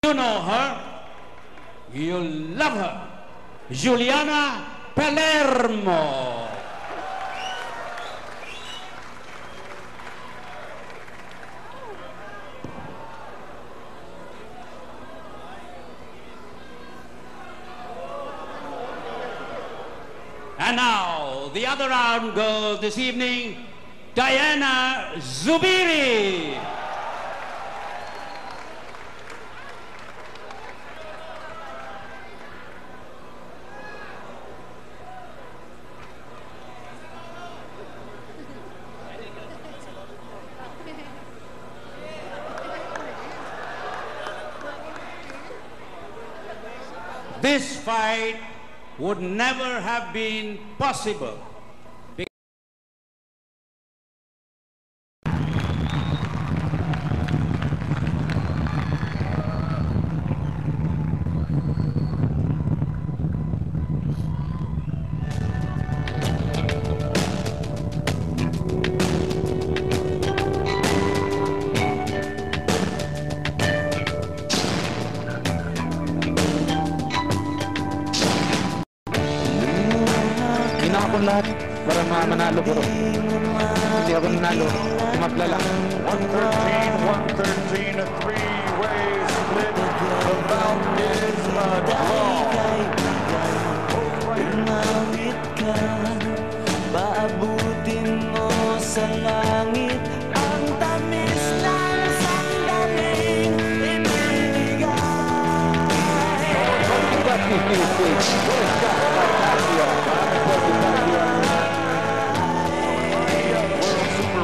You know her. You love her. Juliana Palermo. And now, the other round girl this evening, Diana Zubiri. This fight would never have been possible. Lahat para manalo ko. Hindi ako nanalo. Tumapla lang. 113, a three-way split. The bout is a draw. Umawit ka, paabutin mo sa langit ang tamis ng sandaling ibibigay.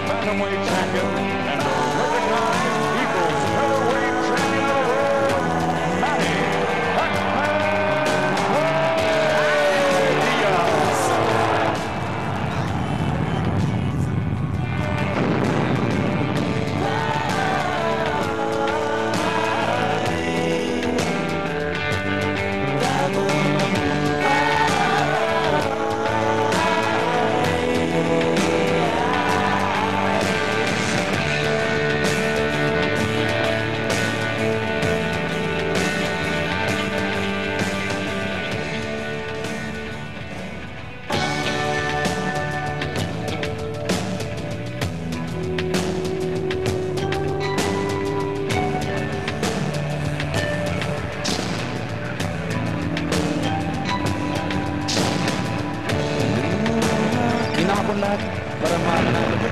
Bantamweight champion and the recognized Eagles featherweight champion of the world, Manny Pacquiao. Kinakapon lahat para manalo ko.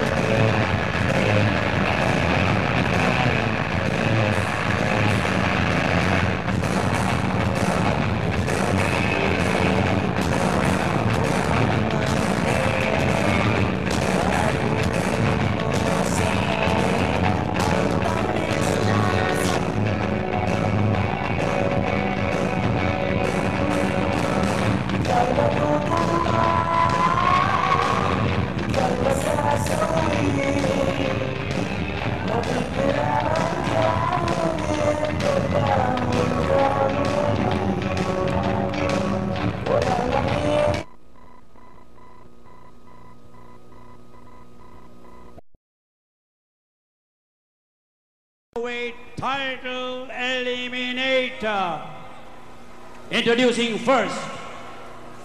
Title eliminator. Introducing first,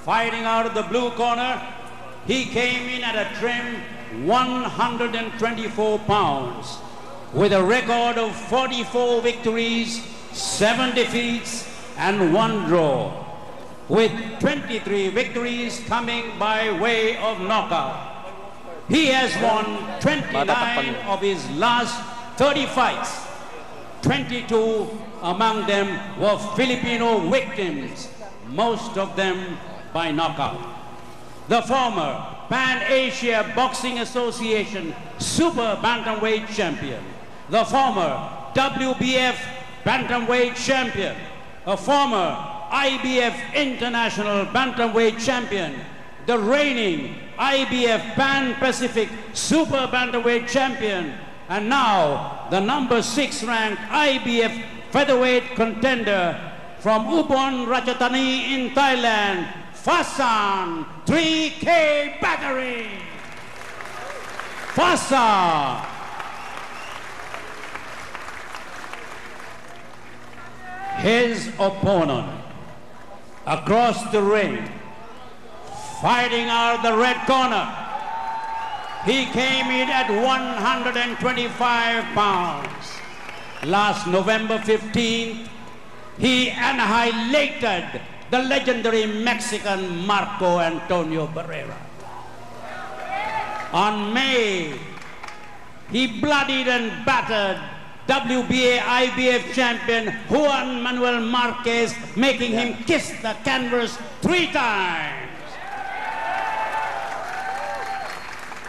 fighting out of the blue corner, he came in at a trim 124 pounds with a record of 44 victories, 7 defeats, and 1 draw, with 23 victories coming by way of knockout. He has won 29 of his last 30 fights. 22 among them were Filipino victims, most of them by knockout. The former Pan Asia Boxing Association Super Bantamweight Champion, the former WBF Bantamweight Champion, a former IBF International Bantamweight Champion, the reigning IBF Pan Pacific Super Bantamweight Champion, and now the number 6 ranked IBF featherweight contender from Ubon Ratchathani in Thailand, Fasan 3K Battery. Fasan. his opponent across the ring, fighting out the red corner. He came in at 125 pounds. Last November 15th, he annihilated the legendary Mexican Marco Antonio Barrera. On May, he bloodied and battered WBA IBF champion Juan Manuel Marquez, making him kiss the canvas 3 times.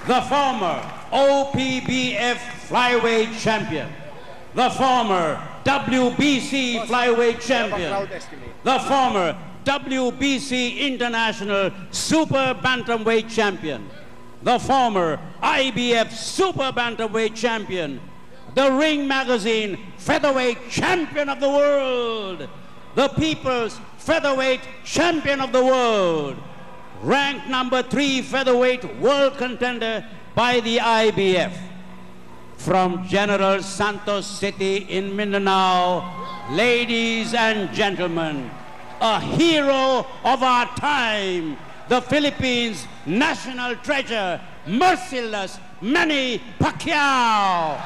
The former OPBF flyweight champion, the former WBC flyweight champion, the former WBC International Super Bantamweight champion, the former IBF Super Bantamweight champion, the Ring Magazine Featherweight Champion of the World, the People's Featherweight Champion of the World, ranked number 3 featherweight world contender by the IBF. From General Santos City in Mindanao, ladies and gentlemen, a hero of our time, the Philippines' national treasure, merciless Manny Pacquiao.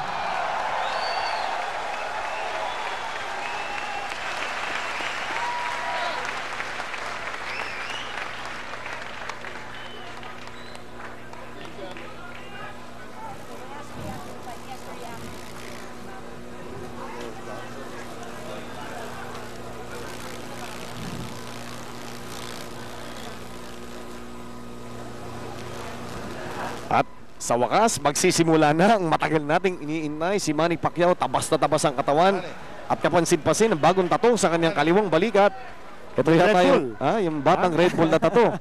At sa wakas, magsisimula na ang matagal nating iniinay si Manny Pacquiao, tabas na tabas ang katawan at kapansin-pansin ang bagong tattoo sa kanyang kaliwang balikat. Ito yata yung batang Red Bull na tattoo.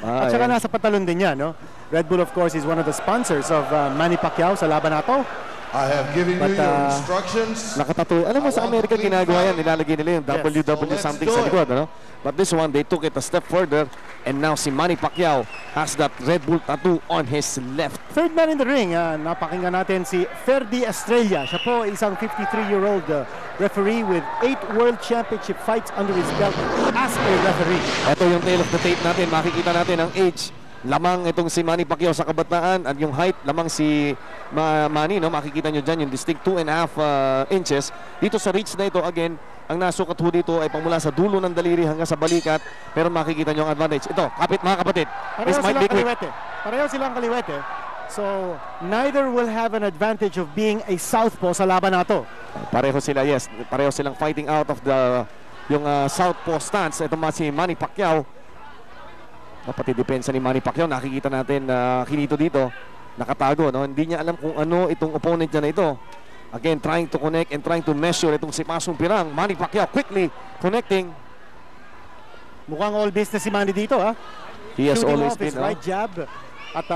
At saka nasa patalon din yan, no? Red Bull, of course, is one of the sponsors of Manny Pacquiao sa laban na to. I have given you your instructions. Nakatattoo. Alam mo, sa Amerika ginagawa yan, nilalagay nila yung WW something sa likod, ano? But this one, they took it a step further, and now si Manny Pacquiao has that Red Bull tattoo on his left. Third man in the ring, napakinggan natin si Ferdy Estrella. Siya po isang 53-year-old referee with 8 World Championship fights under his belt as a referee. Ito yung tail of the tape natin. Makikita natin ang age. Lamang itong si Manny Pacquiao sa kabataan, at yung height lamang si Manny, no? Makikita nyo dyan yung distinct 2.5 inches. Dito sa reach na ito, again, ang nasukat ho dito ay pamula sa dulo ng daliri hanggang sa balikat, pero makikita nyo ang advantage. Ito, kapit mga kapatid. This might be quick. Pareho silang kaliwete. So, neither will have an advantage of being a southpaw sa laban na to. Pareho sila, yes. Pareho silang fighting out of yung southpaw stance. Ito si Manny Pacquiao. Pati depensa ni Manny Pacquiao, nakikita natin kinito dito, nakatago, no? Hindi niya alam kung ano itong opponent niya na ito. Again, trying to connect and trying to measure itong si Pasong Pirang. Manny Pacquiao quickly connecting. Mukhang all business si Manny dito, ha? He has Shooting always off his been, right jab. At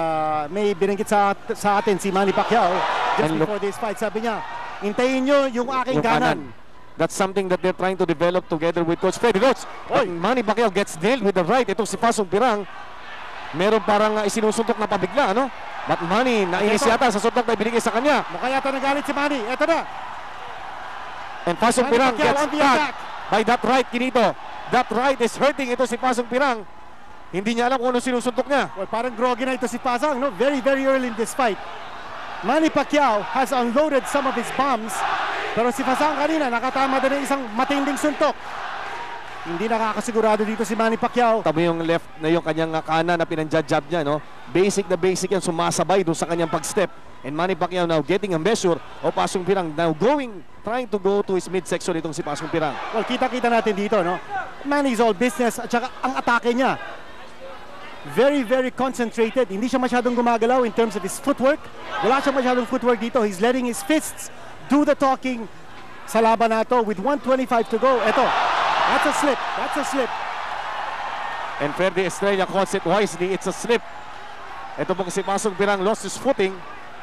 may binanggit sa atin si Manny Pacquiao just before this fight. Sabi niya, hintayin nyo yung aking kanan. That's something that they're trying to develop together with Coach Freddy Roach. Manny Pacquiao gets nailed with the right. Itong si Pasong Pirang, meron parang isinusuntok na pabigla, no? But Manny, nainis yata sa suntok na ibinigay sa kanya. Mukha yata nagalit si Manny. Eto na. And Pasong Pirang gets tagged by that right, Kinito. That right is hurting ito si Pasong Pirang. Hindi niya alam kung ano sinusuntok niya. Well, parang groggy na ito si Pasang, no? Very, very early in this fight. Manny Pacquiao has unloaded some of his bombs, pero si Pasang kanina nakatama din ng isang matinding suntok. Hindi nakakasigurado dito si Manny Pacquiao. Tabi yung left na yung kanyang kanan na pinanjab niya, no? Basic na basic yan, sumasabay doon sa kanyang pag-step. And Manny Pacquiao now getting a measure of Pasong Pirang, now trying to go to his midsection itong si Pasong Pirang. Well, kita-kita natin dito, no? Manny's all business at saka ang atake niya. Very, very concentrated. Hindi siya masyadong gumagalaw in terms of his footwork. Wala siya masyadong footwork dito. He's letting his fists do the talking sa laban na to with 125 to go. Eto, that's a slip. That's a slip. And Ferdy Estrella calls it wisely. It's a slip. Ito pong si Pasong Pirang lost his footing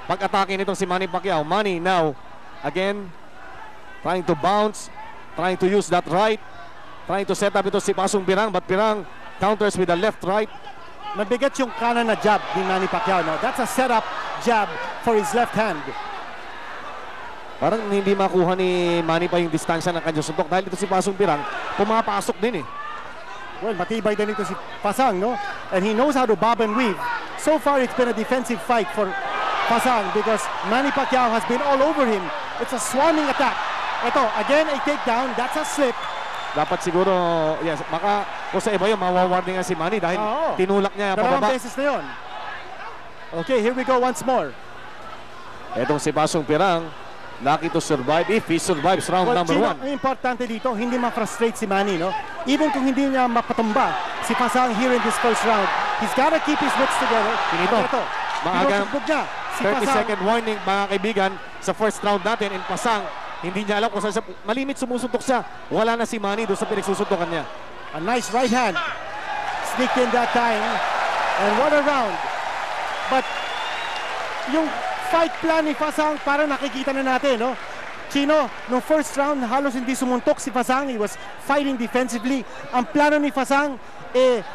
pag-atake nitong si Manny Pacquiao. Manny now, again, trying to bounce, trying to use that right, trying to set up ito si Pasong Pirang, but Pirang counters with the left-right. Mabigat yung kanan na jab ni Manny Pacquiao. No? That's a setup jab for his left hand. Parang hindi makuha ni Manny pa yung distansya ng kanyang suntok dahil ito si Pasong Pirang pumapasok din eh. Well, matibay din ito si Pasang, no? And he knows how to bob and weave. So far, it's been a defensive fight for Pasang because Manny Pacquiao has been all over him. It's a swarming attack. Ito, again, a takedown. That's a slip. Dapat siguro, yes, baka kung sa iba yun, mawawarning nga si Manny dahil tinulak niya Dalawang pababa. beses na yun. Okay, here we go once more. Etong si Pasong Pirang, lucky to survive if he survives round number Chino, 1. ang importante dito, hindi ma-frustrate si Manny, no? Even kung hindi niya mapatumba si Pasang here in this first round, he's gotta keep his wits together. Pinito. Ito, Maagang pinusugbog niya. Si 30-second warning, mga kaibigan, sa first round natin. And Pasang, hindi niya alam kung saan siya, malimit sumusuntok siya. Wala na si Manny doon sa pinagsusuntokan niya. A nice right hand. Sneaked in that time. And what a round. But yung fight plan ni Pasang, parang nakikita na natin, no? Chino, no first round, halos hindi sumuntok si Pasang. He was fighting defensively. Ang plano ni Pasang,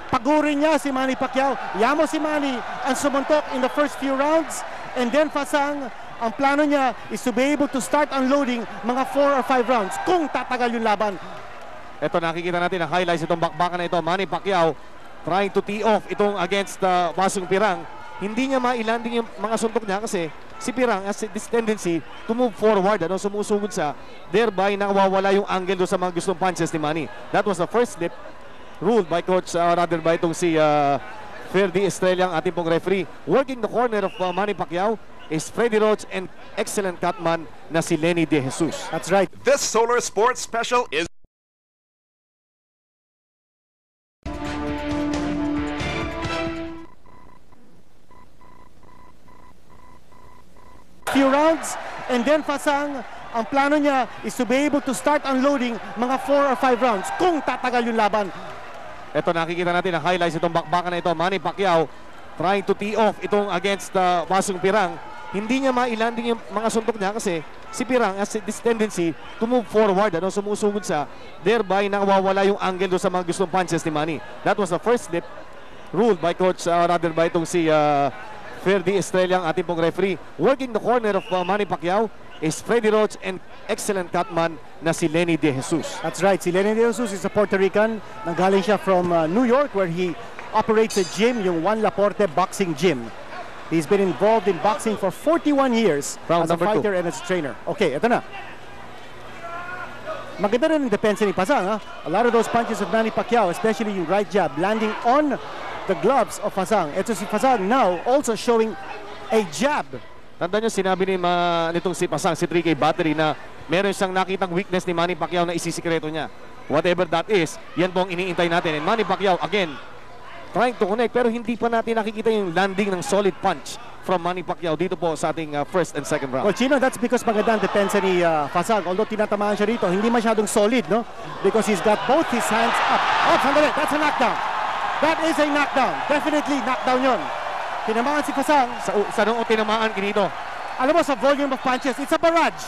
pagurin niya si Manny Pacquiao. Yamo si Manny ang sumuntok in the first few rounds. And then Pasang, ang plano niya is to be able to start unloading mga 4 or 5 rounds kung tatagal yung laban. Ito, nakikita natin ang highlights itong bakbakan na ito. Manny Pacquiao trying to tee off itong against Pasong Pirang. Hindi niya mailanding yung mga suntok niya kasi si Pirang has this tendency to move forward, sumusugod sa, thereby nawawala yung angle doon sa mga gustong punches ni Manny. That was the first slip ruled by coach, rather by itong si Ferdy Estrella, ang ating pong referee. Working the corner of Manny Pacquiao is Freddie Roach and excellent cutman na si Lenny De Jesus. That's right. This Solar Sports Special is few rounds, and then Pasang, ang plano niya is to be able to start unloading mga 4 or 5 rounds kung tatagal yung laban. Ito, nakikita natin ang highlights itong bakbakan na ito. Manny Pacquiao trying to tee off itong against Pasong Pirang. Hindi niya mailanding yung mga suntok niya kasi si Pirang has this tendency to move forward, sumusugod sa, thereby nawawala yung angle doon sa mga gustong punches ni Manny. That was the first slip ruled by coach, rather by itong si Ferdy Estrella, ang ating pong referee. Working the corner of Manny Pacquiao is Freddie Roach and excellent cutman na si Lenny De Jesus. That's right. Si Lenny De Jesus is a Puerto Rican. Nanggaling siya from New York where he operates a gym, yung Juan Laporte Boxing Gym. He's been involved in boxing for 41 years Round as a number fighter 2. and as a trainer. Okay, ito na. Maganda rin ang depensa ni Pasang. Ha? A lot of those punches of Manny Pacquiao, especially yung right jab, landing on the gloves of Pasang. Ito si Pasang now also showing a jab. Tandaan nyo, sinabi ni nitong si Pasang, si 3K Battery, na meron siyang nakitang weakness ni Manny Pacquiao na isisikreto niya. Whatever that is, yan po ang iniintay natin. And Manny Pacquiao, again, trying to connect, pero hindi pa natin nakikita yung landing ng solid punch from Manny Pacquiao dito po sa ating first and second round. Well, Chino, that's because maganda ang depensa ni Pasang. Although tinatamaan siya rito, hindi masyadong solid, no? Because he's got both his hands up. Oh, sandali, that's a knockdown. That is a knockdown. Definitely knockdown yun. Tinamaan si Pasang. Sa noong tinamaan kinito. Alam mo, sa volume of punches, it's a barrage.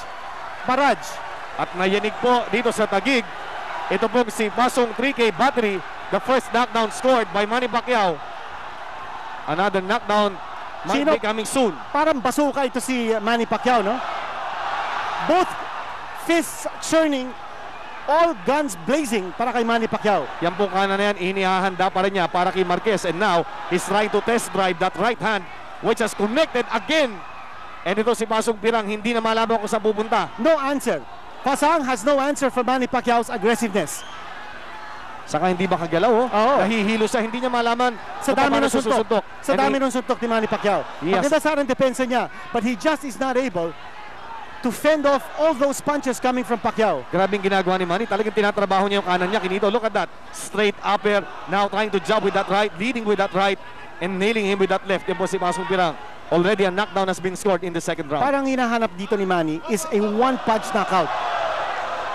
Barrage. At nayanig po dito sa Taguig, ito po si Pasong 3K Battery, the first knockdown scored by Manny Pacquiao. Another knockdown might Chino, be coming soon. Parang basuka ito si Manny Pacquiao, no? Both fists churning, all guns blazing para kay Manny Pacquiao. Yan pong kanan na yan, inihahanda pa rin niya para kay Marquez. And now, he's trying to test drive that right hand, which has connected again. And ito si Pasong Pirang, hindi na malaman kung saan pupunta. No answer. Pasang has no answer for Manny Pacquiao's aggressiveness. Saka hindi makagalaw, oh. Oo. Nahihilo siya, hindi niya malaman Sa kung dami paano ng suntok. susuntok. Sa And dami he- ng suntok ni Manny Pacquiao. Yes. Maganda sa rin depensa niya, but he just is not able to fend off all those punches coming from Pacquiao. Grabing ginagawa ni Manny. Talagang tinatrabaho niya yung kanan niya. Kinito, look at that. Straight upper. Now trying to jab with that right. Leading with that right. And nailing him with that left. Yan po si Pasong Pirang. Already a knockdown has been scored in the second round. Parang hinahanap dito ni Manny is a one-punch knockout.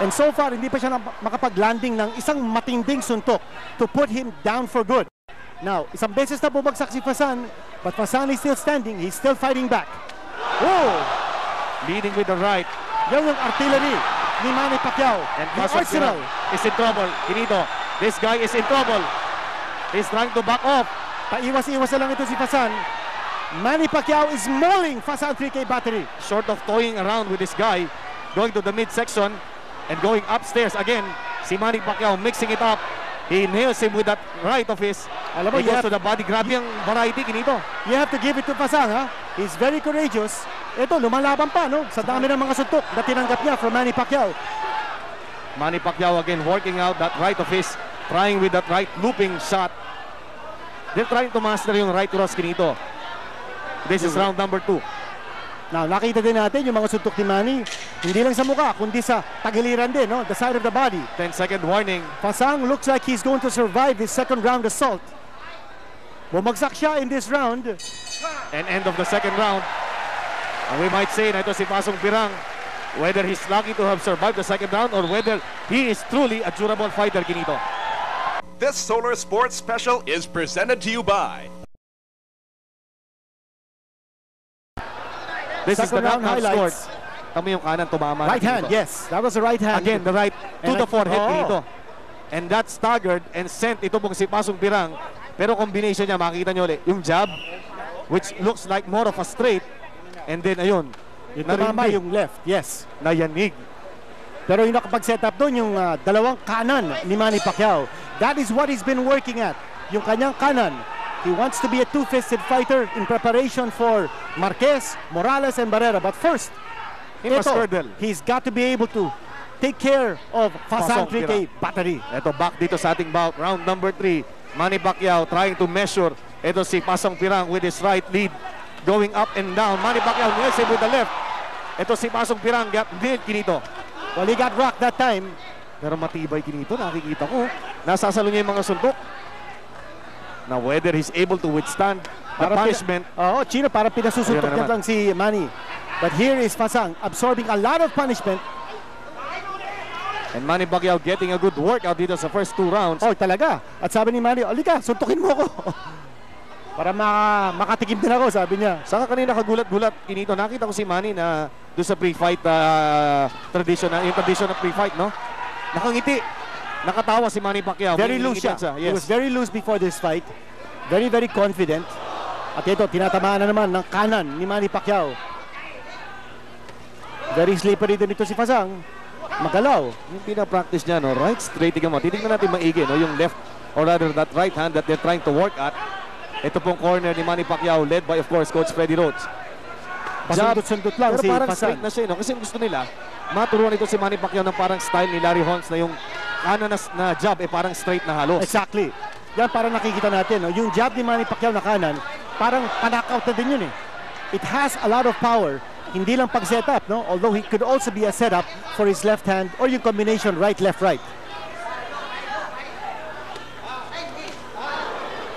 And so far, hindi pa siya makapag-landing ng isang matinding suntok to put him down for good. Now, isang beses na bumagsak si Fasan, but Fasan is still standing. He's still fighting back. Oh! Leading with the right. Yan yung artillery ni Manny Pacquiao. And The Pasong arsenal. Pirang is in trouble. Kinito, this guy is in trouble. He's trying to back off. Paiwas-iwas na lang ito si Fasan. Manny Pacquiao is mauling Fasan 3K Battery. Short of toying around with this guy, going to the midsection and going upstairs again. Si Manny Pacquiao mixing it up. He nails him with that right of his. Alam mo, He goes to the body. Grabe ang variety, Kinito. You have to give it to Pasang, ha? He's very courageous. Ito, lumalaban pa, no? Sa dami ng mga suntok na tinanggap niya from Manny Pacquiao. Manny Pacquiao again working out that right of his, trying with that right looping shot. They're trying to master yung right cross, Kinito. This is round number 2. Now, nakita din natin yung mga suntok ni Manny, hindi lang sa mukha, kundi sa tagiliran din, no? The side of the body. 10-second warning. Pasang looks like he's going to survive his second round assault. Bumagsak siya in this round. And end of the second round. And we might say na ito si Pasong Pirang, whether he's lucky to have survived the second round or whether he is truly a durable fighter, Kinito. This Solar Sports Special is presented to you by This is the Second round knockout scored. highlights. Tama yung kanan, tumama. Right hand, yes. That was the right hand. Again, the right to And the forehead, oh. Kinito. And that staggered and sent ito pong si Pasong Pirang. Pero combination niya, makikita nyo ulit, yung jab, which looks like more of a straight. And then, ayun, Yung tumama narindi, yung left, yes. nayanig. Pero yung nakapag-set up doon, yung dalawang kanan ni Manny Pacquiao. That is what he's been working at. Yung kanyang kanan. He wants to be a two-fisted fighter in preparation for Marquez, Morales, and Barrera. But first, He must ito, hurdle. he's got to be able to take care of Pasang Pasong 3K battery. Ito, back dito sa ating bout. Round number 3. Manny Pacquiao trying to measure. Ito si Pasong Pirang with his right lead. Going up and down. Manny Pacquiao nails him with the left. Ito si Pasong Pirang. Nailed, Kinito. Well, he got rocked that time. Pero matibay, Kinito. Nakikita ko. Nasasalo niya yung mga suntok. Now, whether he's able to withstand the punishment. Oo, Chino, para pinasusuntok Ayun na niya naman. lang si Manny. But here is Pasang absorbing a lot of punishment. And Manny Pacquiao getting a good workout dito sa first 2 rounds. Oh, talaga. At sabi ni Manny, "Alika, suntukin mo ako." Para makatikim din ako, sabi niya. Saka kanina kagulat-gulat, Kinito, nakita ko si Manny na doon sa pre-fight tradition, yung tradition na pre-fight, no? Nakangiti. Nakatawa si Manny Pacquiao. Very May loose siya. ingitan He was very loose before this fight. Very, very confident. At ito, tinatamaan na naman ng kanan ni Manny Pacquiao. Very slippery din ito si Pasang. Magalaw. Yung pinapractice niya, no? Right straight, tingnan mo. Titignan natin maigi, no? Yung left, or rather that right hand that they're trying to work at. Ito pong corner ni Manny Pacquiao, led by, of course, Coach Freddie Rhodes. Pasundot-sundot lang Pero si parang Pasang. straight na siya, no? Kasi gusto nila, maturuan ito si Manny Pacquiao ng parang style ni Larry Holmes na yung kanan na jab, parang straight na halos. Exactly. Yan parang nakikita natin, no? Yung jab ni Manny Pacquiao na kanan, parang panakaut na din yun eh. It has a lot of power. Hindi lang pag-setup, no? Although he could also be a setup for his left hand or yung combination right, left, right.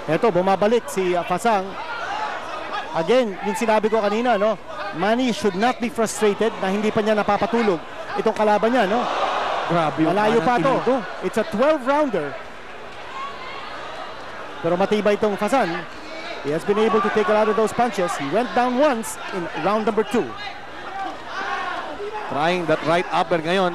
Ito, bumabalik si Pasang. Again, yung sinabi ko kanina, no? Manny should not be frustrated na hindi pa niya napapatulog itong kalaban niya, no? Grabe yung Malayo pa kanan, to. Kinito. It's a 12-rounder. Pero matibay itong Fasan. He has been able to take a lot of those punches. He went down once in round number 2. Trying that right upper ngayon.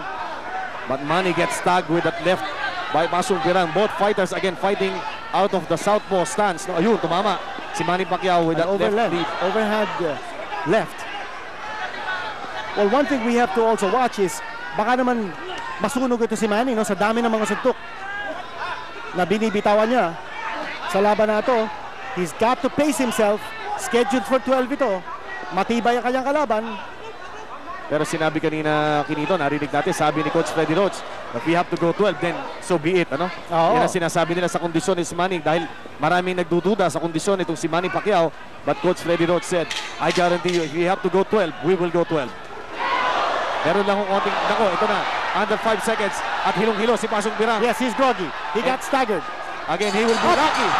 But Manny gets tagged with that left by Pasong Pirang. Both fighters again fighting out of the southpaw stance. No, ayun, tumama si Manny Pacquiao with that left lead. Overhand left. Well, one thing we have to also watch is baka naman masunog ito si Manny, no? Sa dami ng mga suntok na binibitawan niya sa laban na ito. He's got to pace himself. Scheduled for 12 ito. Matibay ang kanyang kalaban. Pero sinabi kanina, Kinito, narinig natin, sabi ni Coach Freddie Rhodes, if we have to go 12, then so be it. Ano? Oo. Yan ang sinasabi nila sa kondisyon ni Manny dahil maraming nagdududa sa kondisyon itong si Manny Pacquiao. But Coach Freddie Rhodes said, I guarantee you, if we have to go 12, we will go 12. Meron lang kong konting, nako, ito na, under 5 seconds at hilong-hilo si Pasong Pirang. Yes, he's groggy. He got staggered. Again, he will be lucky.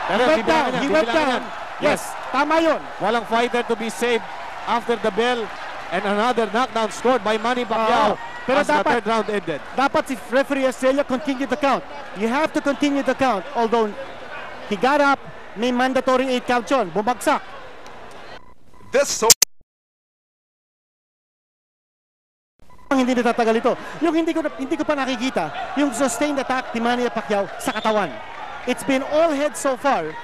Pero He went down. bibilangan He yan, went bibilangan down. yan. Yes, tama yun. Walang fighter to be saved after the bell and another knockdown scored by Manny Pacquiao. Pero as the dapat- third round ended. Dapat si referee Estrella continue the count. You have to continue the count. Although he got up, may mandatory 8 count yun. Bumagsak. This Hindi natatagal ito. Yung hindi ko pa nakikita, yung sustained attack ni Manny Pacquiao sa katawan. It's been all head so far.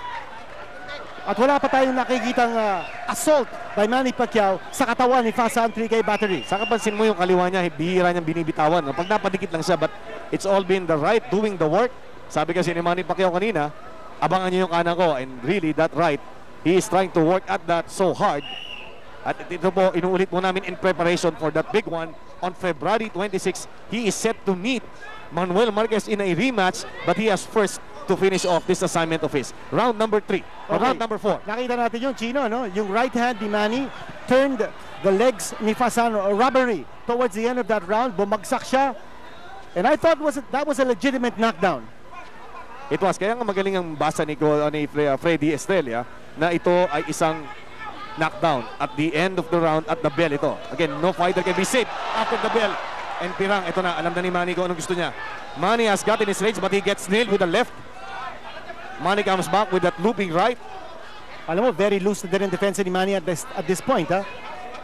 At wala pa tayong nakikitang assault by Manny Pacquiao sa katawan ni Fasan 3K Battery. Saka pansin mo yung kaliwa niya, bihira niyang binibitawan. No? Pag napadikit lang siya, but it's all been the right doing the work. Sabi kasi ni Manny Pacquiao kanina, abangan niyo yung kanan ko. And really, that right, he is trying to work at that so hard. At ito po, inuulit mo namin in preparation for that big one. On February 26, he is set to meet Manuel Marquez in a rematch, but he has first to finish off this assignment of his. Round number 3, or round number 4. Nakita natin yung Chino, no? Yung right hand ni Manny turned the legs ni Fasan robbery. Towards the end of that round, bumagsak siya. And I thought that was a legitimate knockdown. It was. Kaya nga magaling ang basa ni Freddy Estrella na ito ay isang knockdown at the end of the round at the bell ito. Again, no fighter can be saved after the bell. And Pirang, ito na, alam na ni Manny kung anong gusto niya. Manny has gotten his range but he gets nailed with the left. Manny comes back with that looping right. Alam mo, very loose na din ang defense ni Manny at this point. Ha?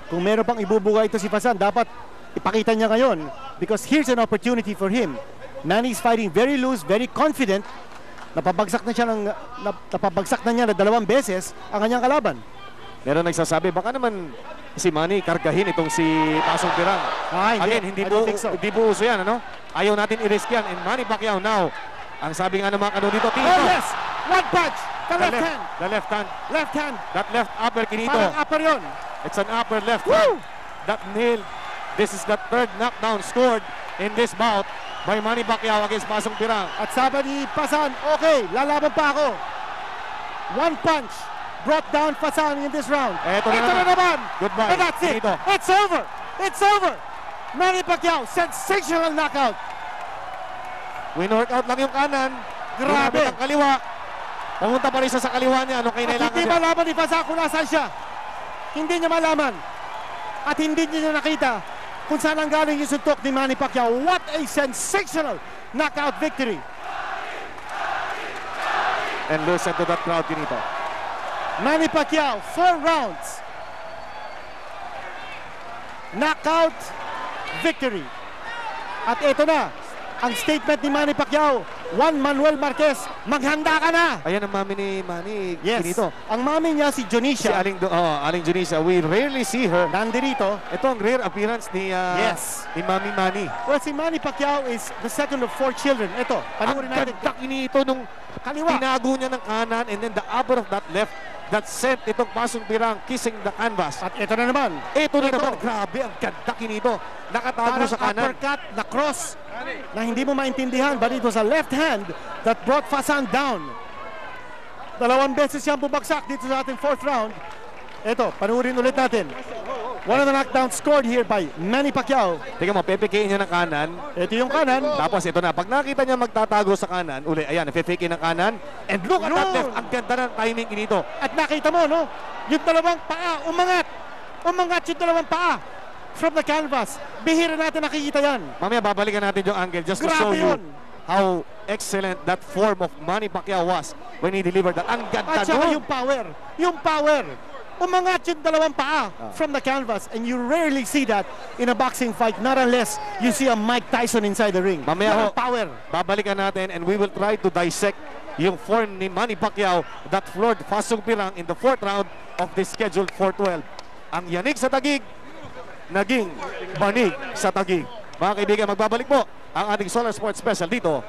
Kung meron pang ibubuga ito si Fasan, dapat ipakita niya ngayon because here's an opportunity for him. Manny's fighting very loose, very confident. Napabagsak na niya na 2 beses ang kanyang kalaban. Meron nagsasabi, baka naman si Manny kargahin itong si Pasong Pirang. Again, hindi po uso yan, ano? Ayaw natin i-risk yan. And Manny Pacquiao now, ang sabi nga ng mga dito, Tito. Oh yes! One punch! The left hand! The left hand. Left hand! That left upper, Kinito. Parang upper yun. It's an upper left Woo! hand. That nailed. This is the 3rd knockdown scored in this bout by Manny Pacquiao against Pasong Pirang. At sabi ni Fasan, okay, lalaban pa ako. One punch brought down Fasan in this round. Ito na naman. Goodbye. And that's it. Kinito. It's over. It's over. Manny Pacquiao, sensational knockout. Win-workout lang yung kanan. Grabe. Ang kaliwa. Pumunta pa rin siya sa kaliwa niya. Ano kailangan hindi niya? malaman ni Fasan kung nasaan siya. Hindi niya malaman. At hindi niya nakita kung saan ang galing yung suntok ni Manny Pacquiao. What a sensational knockout victory. And listen to that crowd, Kinito. Manny Pacquiao, 4 rounds. Knockout victory. At ito na, ang statement ni Manny Pacquiao. Juan Manuel Marquez, maghanda ka na. Ayan ang mami ni Manny, Yes. Kinito. Ang mami niya si Si Jonisha. Aling Junisa. We rarely see her. Nandirito. Ito ang rare appearance ni Yes. ni Mami Manny. Well, si Manny Pacquiao is the second of 4 children. Ito, panoorin Ang natin. ganda Kinito nung Kaliwa. tinago niya ng kanan and then the upper of that left that sent itong Pasong Pirang kissing the canvas. At ito na naman. Ito na naman, grabe, ang ganda Kinito. Nakatago Parang sa kanan. uppercut na cross na hindi mo maintindihan, but it was a left hand that brought Fasan down. 2 beses siyang bumagsak dito sa ating 4th round. Ito, panurin ulit natin. One of the knockdowns scored here by Manny Pacquiao. Tingnan mo, pepekein niya ng kanan. Ito yung kanan. Tapos ito na, pag nakita niya magtatago sa kanan, uli, ayan, napefake ng kanan. And look at that left, ang ganda ng timing Kinito. At nakita mo, no? Yung 2 paa, umangat. Umangat yung 2 paa from the canvas. Bihira natin nakikita yan. Mamaya babalikan natin yung angle just to Grabe show you yun. how excellent that form of Manny Pacquiao was when he delivered that. Ang ganda At saka nun. yung power. Umangat yung 2 paa from the canvas, and you rarely see that in a boxing fight, not unless you see a Mike Tyson inside the ring. Mamaya Yan ho, ang power. babalikan natin and we will try to dissect yung form ni Manny Pacquiao that floored Pasong Pirang in the 4th round of this scheduled 412. Ang yanig sa tagig, naging banig sa tagig. Mga kaibigan, magbabalik po ang ating Solar Sports Special dito.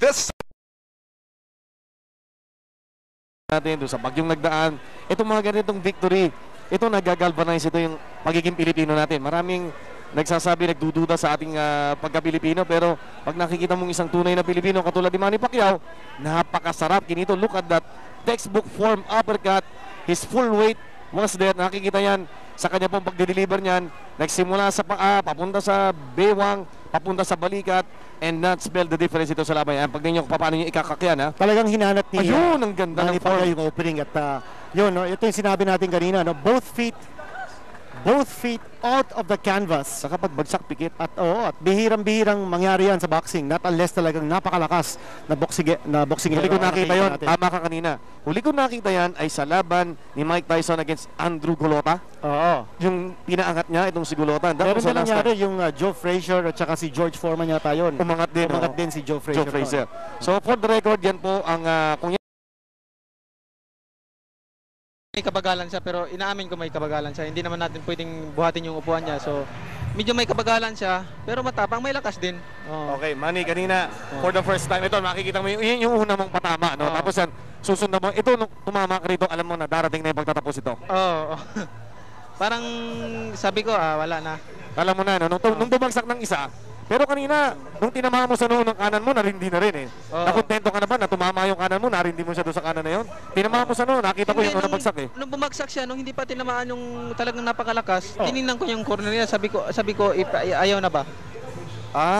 This natin doon sa bagyong nagdaan. Itong mga ganitong victory, ito nagagalvanize ito yung pagiging Pilipino natin. Maraming nagsasabi, nagdududa sa ating pagka-Pilipino, pero pag nakikita mong isang tunay na Pilipino katulad ni Manny Pacquiao, napakasarap kinito. Look at that textbook form uppercut. His full weight was there. Nakikita yan sa kanya pong pagde-deliver niyan. Nagsimula sa paa, papunta sa bewang, papunta sa balikat, and not smell the difference ito sa laban. Pag ninyo kung paano nyo ikakakyan, ha? Talagang hinanap ni Ayun, ang ganda ng Manny Pacquiao form. yung opening at yun, no, ito yung sinabi natin kanina, no, both feet out of the canvas. Sa kapag bagsak pikit. At at bihirang-bihirang mangyari yan sa boxing, not unless talagang napakalakas na boxing. Huli ko nakita yon, natin. tama ka kanina. Huli ko nakita yan ay sa laban ni Mike Tyson against Andrew Golota. Oo. Yung pinaangat niya, itong si Golota. Meron din nangyari yung Joe Frazier at saka si George Foreman yata yun. Umangat din. Umangat oh. din si Joe Frazier. Joe Frazier. So for the record, yan po ang kung May kabagalan siya, pero inaamin ko may kabagalan siya. Hindi naman natin pwedeng buhatin yung upuan niya. So, medyo may kabagalan siya, pero matapang, may lakas din. Oo. Okay, Manny, kanina, for the first time, ito, makikita mo, yung una mong patama, no? Oo. Tapos yan, susunod mo, ito, nung tumama ka rito, alam mo na, darating na yung pagtatapos ito. Oo. Parang sabi ko, wala na. Alam mo na, no? Nung bumagsak ng isa, pero kanina, nung tinamahan mo sa noo ng kanan mo, narindi na rin eh. Oo. Nakontento ka na ba na tumama yung kanan mo, narindi mo siya doon sa kanan na yun? Tinamahan mo sa noo, nakita ko Hindi, yung nabagsak eh. Nung bumagsak siya, nung hindi pa tinamaan yung talagang napakalakas, tinignan ko yung corner niya, sabi ko, ayaw na ba? Ah,